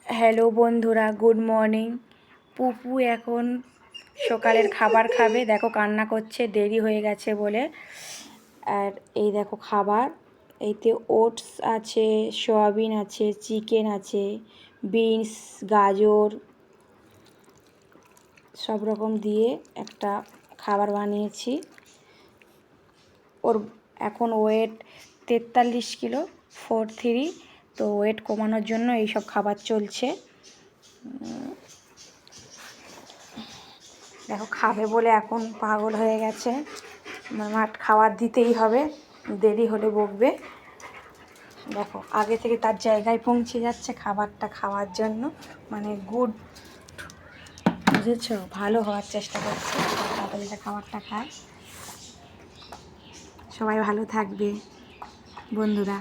Hello বন্ধুরা, good morning. পুপু এখন সকালের খাবার খাবে। দেখো কান্না করছে, দেরি হয়ে গেছে বলে। আর এই দেখো খাবার, এইতে ওটস আছে, সয়াবিন আছে, চিকেন আছে, বিনস, গাজর সব রকম দিয়ে একটা খাবার বানিয়েছি। ওর এখন ওয়েট 43 কিলো, 43। তো ওয়েট কমানোর জন্য এইসব খাবার চলছে। দেখো খাবে বলে এখন পাগল হয়ে গেছে। মাঠ খাবার দিতেই হবে, দেরি হলে বকবে। দেখো আগে থেকে তার জায়গায় পৌঁছে যাচ্ছে খাবারটা খাওয়ার জন্য, মানে গুড, বুঝেছো, ভালো হওয়ার চেষ্টা করছে, তাড়াতাড়ি খাবারটা খায়। সবাই ভালো থাকবে বন্ধুরা।